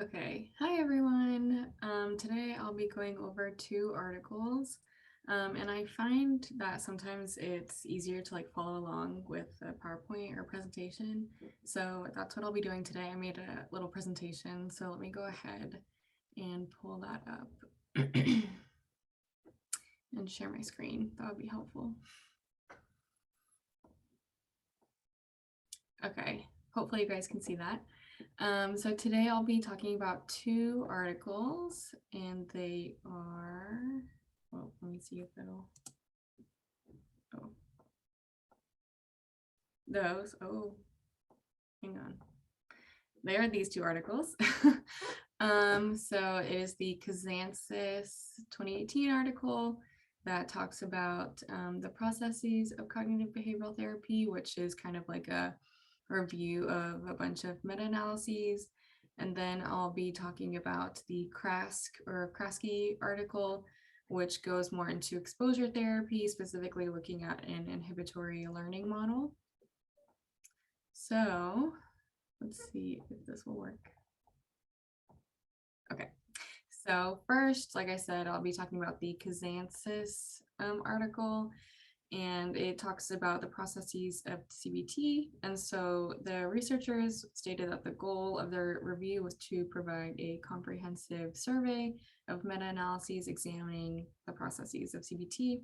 Okay, hi everyone. Today I'll be going over two articles, and I find that sometimes it's easier to follow along with a PowerPoint or presentation. So that's what I'll be doing today. I made a little presentation, so let me go ahead and pull that up and share my screen. That would be helpful. Okay, hopefully you guys can see that. So today I'll be talking about two articles, and they are, well, let me see if it'll, oh, hang on. They are these two articles. So it is the Kazantzis 2018 article that talks about the processes of cognitive behavioral therapy, which is kind of like a review of a bunch of meta-analyses. And then I'll be talking about the Krasky article, which goes more into exposure therapy, specifically looking at an inhibitory learning model. So let's see if this will work. Okay, so first, like I said, I'll be talking about the Kazantzis article, and it talks about the processes of CBT. And so the researchers stated that the goal of their review was to provide a comprehensive survey of meta-analyses examining the processes of CBT,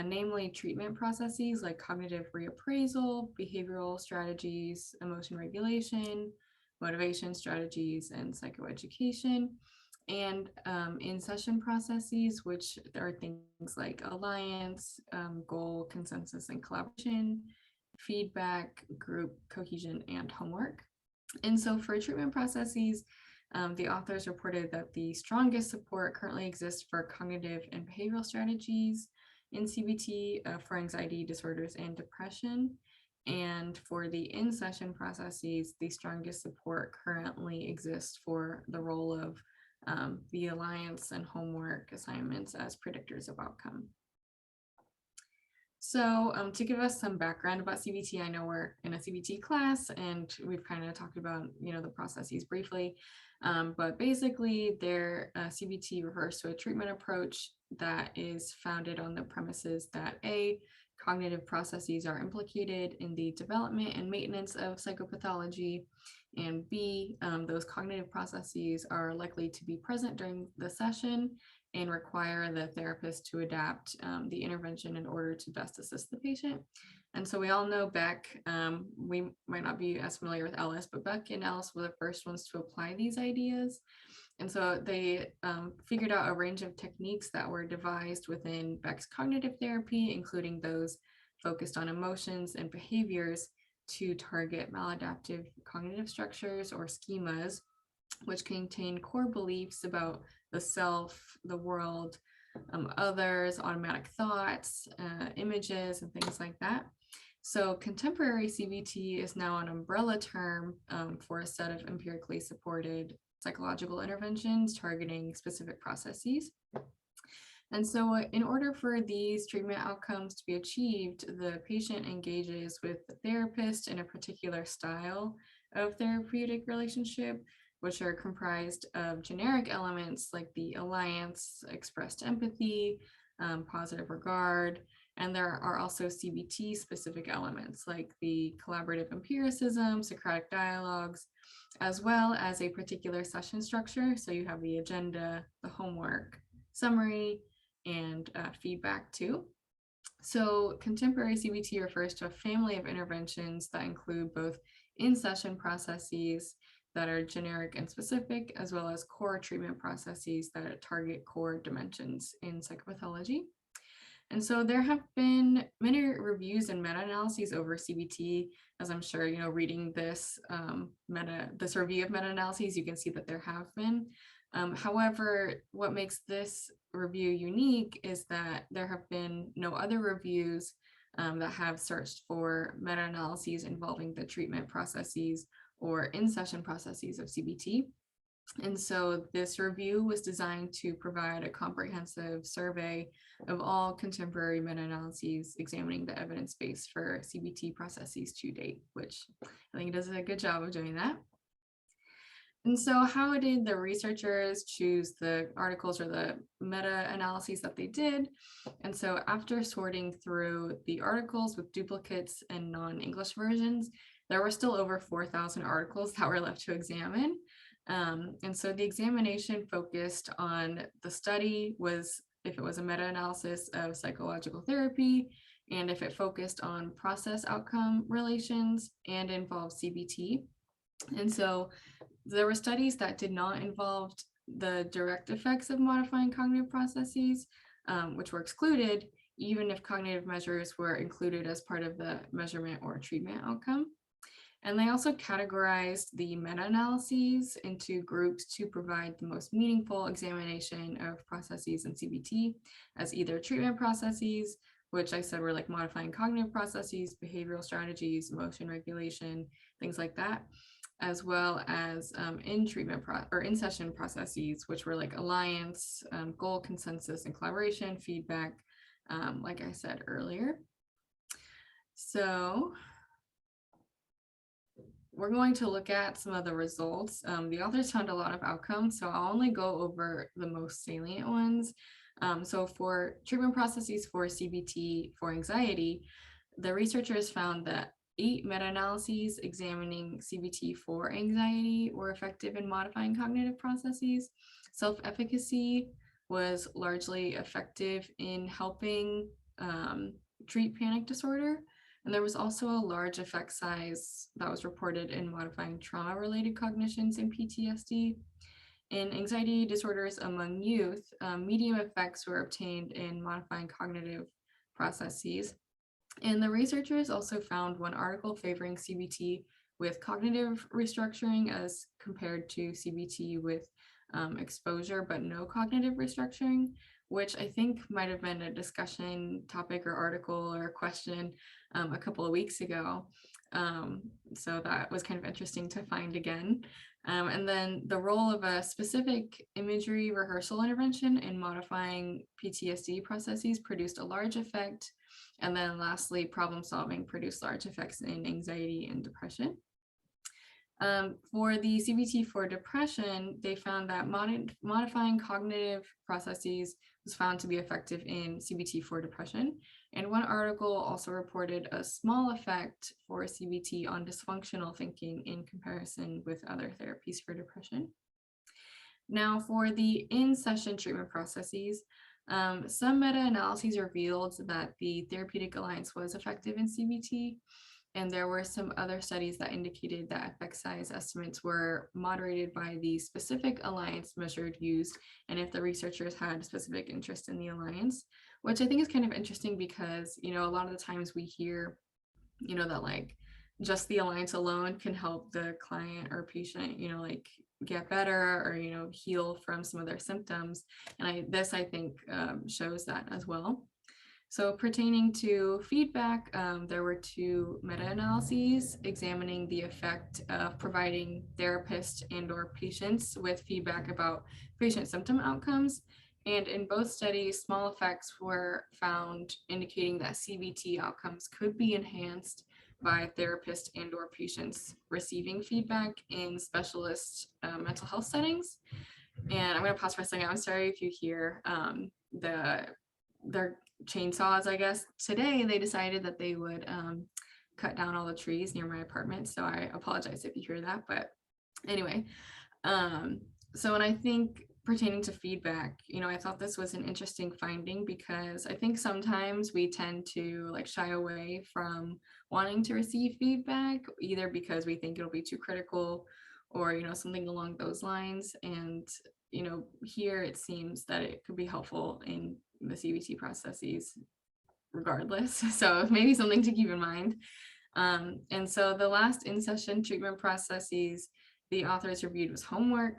namely treatment processes like cognitive reappraisal, behavioral strategies, emotion regulation, motivation strategies, and psychoeducation, and in-session processes, which are things like alliance, goal, consensus, and collaboration, feedback, group cohesion, and homework. And so for treatment processes, the authors reported that the strongest support currently exists for cognitive and behavioral strategies in CBT for anxiety disorders and depression. And for the in-session processes, the strongest support currently exists for the role of the alliance and homework assignments as predictors of outcome. So to give us some background about CBT, I know we're in a CBT class and we've kind of talked about, the processes briefly, but basically their CBT refers to a treatment approach that is founded on the premises that A, cognitive processes are implicated in the development and maintenance of psychopathology, and B, those cognitive processes are likely to be present during the session and require the therapist to adapt the intervention in order to best assist the patient. And so we all know Beck, we might not be as familiar with Ellis, but Beck and Ellis were the first ones to apply these ideas. And so they figured out a range of techniques that were devised within Beck's cognitive therapy, including those focused on emotions and behaviors to target maladaptive cognitive structures or schemas, which contain core beliefs about the self, the world, others, automatic thoughts, images, and things like that. So contemporary CBT is now an umbrella term for a set of empirically supported psychological interventions targeting specific processes. And so in order for these treatment outcomes to be achieved, the patient engages with the therapist in a particular style of therapeutic relationship, which are comprised of generic elements like the alliance, expressed empathy, positive regard, and there are also CBT specific elements like the collaborative empiricism, Socratic dialogues, as well as a particular session structure. So you have the agenda, the homework, summary, and feedback too. So contemporary CBT refers to a family of interventions that include both in-session processes that are generic and specific, as well as core treatment processes that target core dimensions in psychopathology. And so there have been many reviews and meta-analyses over CBT, as I'm sure, reading this this review of meta-analyses, you can see that there have been. However, what makes this review unique is that there have been no other reviews that have searched for meta-analyses involving the treatment processes or in-session processes of CBT. And so this review was designed to provide a comprehensive survey of all contemporary meta-analyses examining the evidence base for CBT processes to date, which I think it does a good job of doing that. And so how did the researchers choose the articles or the meta-analyses that they did? And so after sorting through the articles with duplicates and non-English versions, there were still over 4,000 articles that were left to examine. And so the examination focused on the study was if it was a meta-analysis of psychological therapy, and if it focused on process outcome relations and involved CBT. And so there were studies that did not involve the direct effects of modifying cognitive processes, which were excluded, even if cognitive measures were included as part of the measurement or treatment outcome. And they also categorized the meta-analyses into groups to provide the most meaningful examination of processes in CBT as either treatment processes, which I said were like modifying cognitive processes, behavioral strategies, emotion regulation, things like that, as well as in treatment or in session processes, which were like alliance, goal consensus and collaboration, feedback, like I said earlier. So we're going to look at some of the results. The authors found a lot of outcomes, so I'll only go over the most salient ones. So for treatment processes for CBT for anxiety, the researchers found that 8 meta-analyses examining CBT for anxiety were effective in modifying cognitive processes. Self-efficacy was largely effective in helping treat panic disorder. And there was also a large effect size that was reported in modifying trauma-related cognitions in PTSD. In anxiety disorders among youth, medium effects were obtained in modifying cognitive processes. And the researchers also found one article favoring CBT with cognitive restructuring as compared to CBT with exposure but no cognitive restructuring, which I think might have been a discussion topic or article or question a couple of weeks ago. So that was kind of interesting to find again. And then the role of a specific imagery rehearsal intervention in modifying PTSD processes produced a large effect. And then lastly, problem solving produced large effects in anxiety and depression. For the CBT for depression, they found that modifying cognitive processes was found to be effective in CBT for depression. And one article also reported a small effect for CBT on dysfunctional thinking in comparison with other therapies for depression. Now, for the in-session treatment processes, some meta-analyses revealed that the therapeutic alliance was effective in CBT. And there were some other studies that indicated that effect size estimates were moderated by the specific alliance measured used, and if the researchers had specific interest in the alliance, which I think is kind of interesting because, a lot of the times we hear, that like just the alliance alone can help the client or patient, like get better or, heal from some of their symptoms. And this I think shows that as well. So pertaining to feedback, there were 2 meta-analyses examining the effect of providing therapists and or patients with feedback about patient symptom outcomes. And in both studies, small effects were found indicating that CBT outcomes could be enhanced by therapists and or patients receiving feedback in specialist mental health settings. And I'm going to pause for a second. I'm sorry if you hear their chainsaws, I guess. Today they decided that they would cut down all the trees near my apartment, so I apologize if you hear that. But anyway, so when I think pertaining to feedback, I thought this was an interesting finding because I think sometimes we tend to like shy away from wanting to receive feedback, either because we think it'll be too critical or something along those lines. And here it seems that it could be helpful in the CBT processes regardless. So maybe something to keep in mind. And so the last in-session treatment processes the authors reviewed was homework.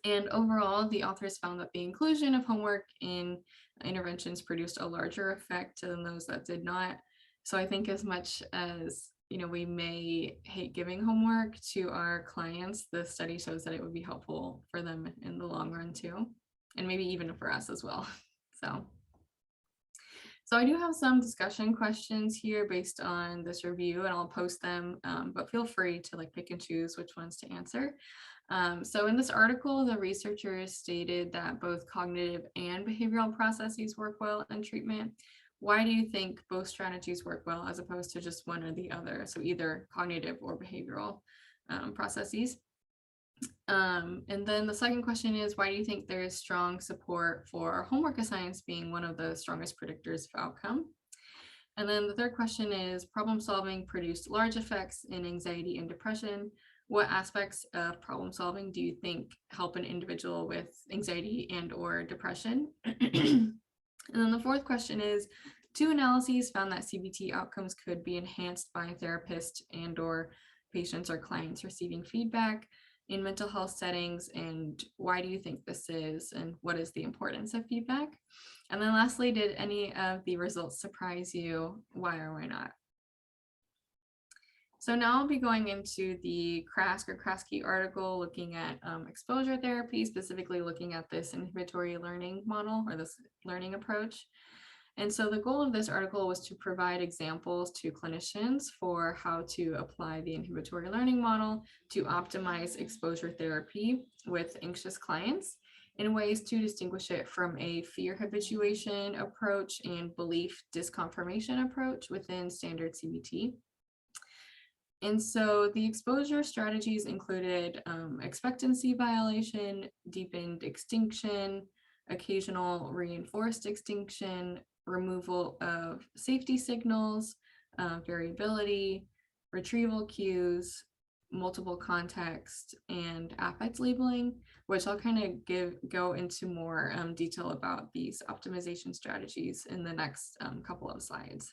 And overall, the authors found that the inclusion of homework in interventions produced a larger effect than those that did not. So I think as much as we may hate giving homework to our clients, the study shows that it would be helpful for them in the long run too, and maybe even for us as well. So I do have some discussion questions here based on this review, and I'll post them, but feel free to like pick and choose which ones to answer. So in this article, the researchers stated that both cognitive and behavioral processes work well in treatment. Why do you think both strategies work well as opposed to just one or the other? So either cognitive or behavioral processes. And then the second question is, why do you think there is strong support for homework assignments being one of the strongest predictors of outcome? And then the third question is, problem solving produced large effects in anxiety and depression. What aspects of problem solving do you think help an individual with anxiety and or depression? And then the fourth question is, two analyses found that CBT outcomes could be enhanced by therapists and or patients or clients receiving feedback in mental health settings, and why do you think this is, and what is the importance of feedback? And then lastly, did any of the results surprise you? Why or why not? So now I'll be going into the Krask or Kraske article looking at exposure therapy, specifically looking at this inhibitory learning model or this learning approach. And so the goal of this article was to provide examples to clinicians for how to apply the inhibitory learning model to optimize exposure therapy with anxious clients in ways to distinguish it from a fear habituation approach and belief disconfirmation approach within standard CBT. And so the exposure strategies included expectancy violation, deepened extinction, occasional reinforced extinction, removal of safety signals, variability, retrieval cues, multiple context, and affect labeling, which I'll kind of go into more detail about these optimization strategies in the next couple of slides.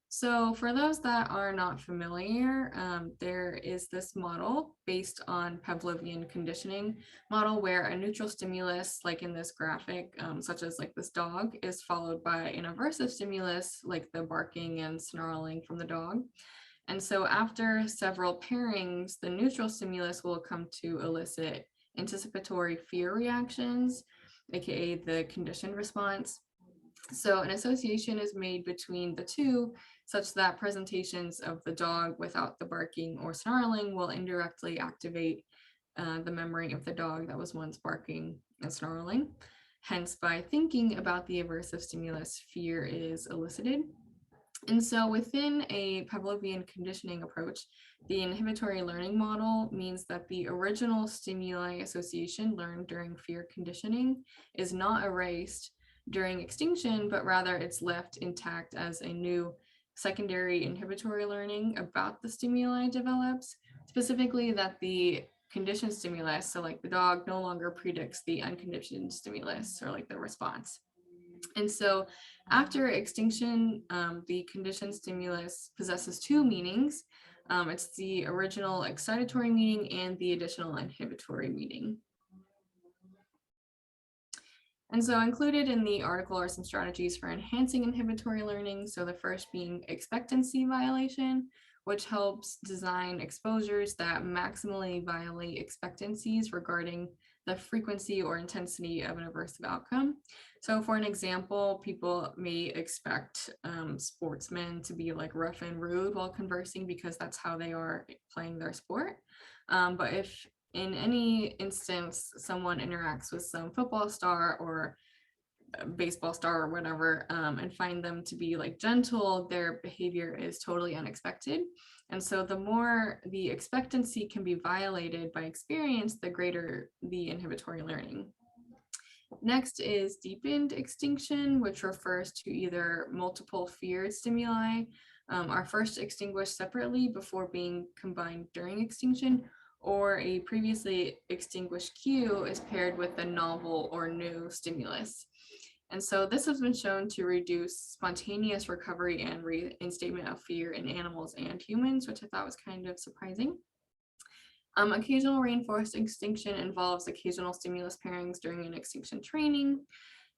So for those that are not familiar, there is this model based on Pavlovian conditioning model where a neutral stimulus, like in this graphic, such as like this dog, is followed by an aversive stimulus, like the barking and snarling from the dog. And so after several pairings, the neutral stimulus will come to elicit anticipatory fear reactions, aka the conditioned response. So an association is made between the two such that presentations of the dog without the barking or snarling will indirectly activate the memory of the dog that was once barking and snarling. Hence, by thinking about the aversive stimulus, fear is elicited. And so within a Pavlovian conditioning approach, the inhibitory learning model means that the original stimuli association learned during fear conditioning is not erased during extinction, but rather it's left intact as a new secondary inhibitory learning about the stimuli develops, specifically that the conditioned stimulus, so like the dog, no longer predicts the unconditioned stimulus or like the response. And so after extinction, the conditioned stimulus possesses two meanings. It's the original excitatory meaning and the additional inhibitory meaning. And so included in the article are some strategies for enhancing inhibitory learning. So the first being expectancy violation, which helps design exposures that maximally violate expectancies regarding the frequency or intensity of an aversive outcome. So for an example, people may expect sportsmen to be like rough and rude while conversing because that's how they are playing their sport. But if in any instance, someone interacts with some football star or baseball star or whatever, and find them to be like gentle, their behavior is totally unexpected. And so the more the expectancy can be violated by experience, the greater the inhibitory learning. Next is deepened extinction, which refers to either multiple feared stimuli are first extinguished separately before being combined during extinction, or a previously extinguished cue is paired with a novel or new stimulus. And so this has been shown to reduce spontaneous recovery and reinstatement of fear in animals and humans, which I thought was kind of surprising. Occasional reinforced extinction involves occasional stimulus pairings during an extinction training,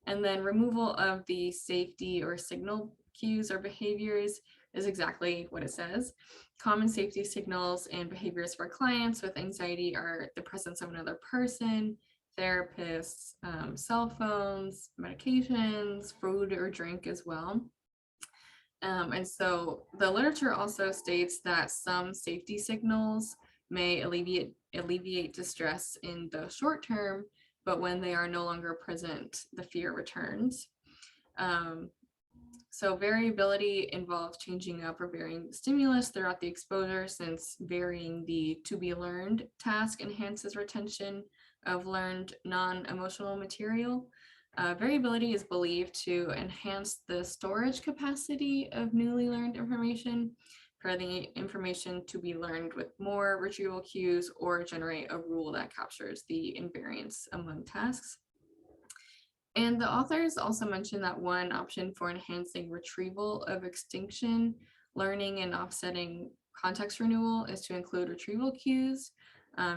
and then removal of the safety or signal cues or behaviors is exactly what it says. Common safety signals and behaviors for clients with anxiety are the presence of another person, therapists, cell phones, medications, food or drink as well. And so the literature also states that some safety signals may alleviate distress in the short term, but when they are no longer present, the fear returns. Um, so variability involves changing up or varying stimulus throughout the exposure, since varying the to be learned task enhances retention of learned non-emotional material. Variability is believed to enhance the storage capacity of newly learned information, for the information to be learned with more retrieval cues, or generate a rule that captures the invariance among tasks. And the authors also mentioned that one option for enhancing retrieval of extinction, learning, and offsetting context renewal is to include retrieval cues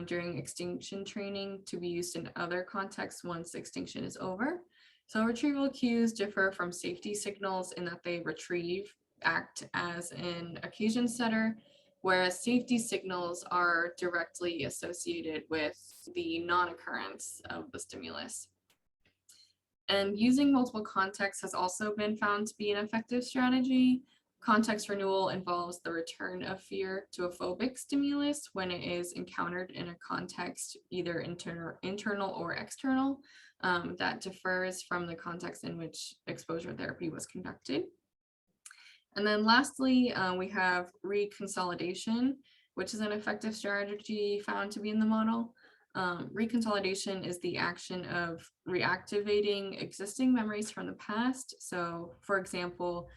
during extinction training to be used in other contexts once extinction is over. So retrieval cues differ from safety signals in that they retrieve, act as an occasion setter, whereas safety signals are directly associated with the non-occurrence of the stimulus. And using multiple contexts has also been found to be an effective strategy. Context renewal involves the return of fear to a phobic stimulus when it is encountered in a context, either internal or external, that differs from the context in which exposure therapy was conducted. And then lastly, we have reconsolidation, which is an effective strategy found to be in the model. Reconsolidation is the action of reactivating existing memories from the past. So for example,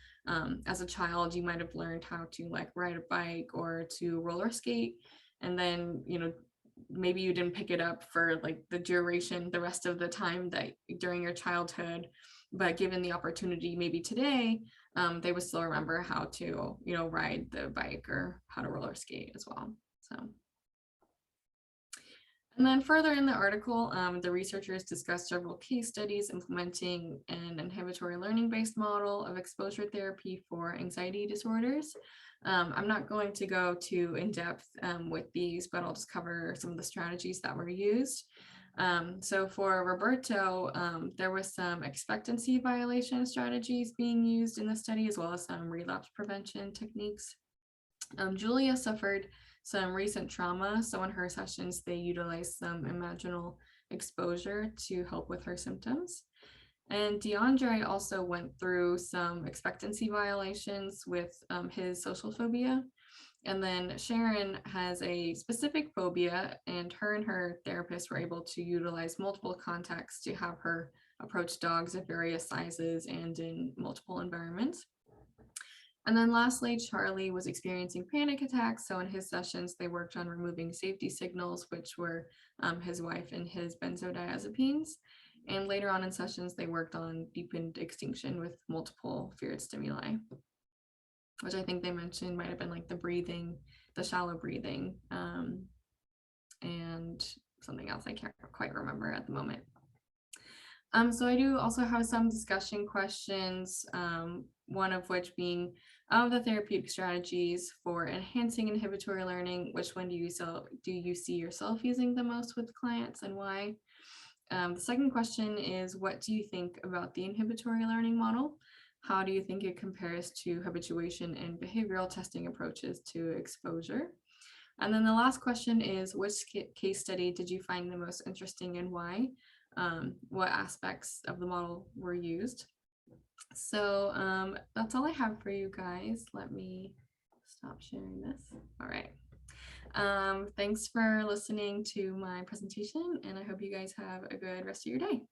as a child, you might have learned how to like ride a bike or to roller skate. And then, maybe you didn't pick it up for like the duration, the rest of the time that during your childhood, but given the opportunity, maybe today, they would still remember how to, ride the bike or how to roller skate as well. So. And then further in the article, the researchers discussed several case studies implementing an inhibitory learning-based model of exposure therapy for anxiety disorders. I'm not going to go too in-depth with these, but I'll just cover some of the strategies that were used. So for Roberto, there was some expectancy violation strategies being used in the study, as well as some relapse prevention techniques. Julia suffered some recent trauma, so in her sessions, they utilized some imaginal exposure to help with her symptoms. And DeAndre also went through some expectancy violations with his social phobia. And then Sharon has a specific phobia, and her therapist were able to utilize multiple contexts to have her approach dogs of various sizes and in multiple environments. And then lastly, Charlie was experiencing panic attacks. So in his sessions, they worked on removing safety signals, which were his wife and his benzodiazepines. And later on in sessions, they worked on deepened extinction with multiple feared stimuli, which I think they mentioned might have been like the breathing, the shallow breathing, and something else I can't quite remember at the moment. So I do also have some discussion questions, one of which being, of the therapeutic strategies for enhancing inhibitory learning, which one do you see yourself using the most with clients, and why? The second question is, what do you think about the inhibitory learning model? How do you think it compares to habituation and behavioral testing approaches to exposure? And then the last question is, which case study did you find the most interesting and why? What aspects of the model were used? So that's all I have for you guys. Let me stop sharing this. All right. Thanks for listening to my presentation, and I hope you guys have a good rest of your day.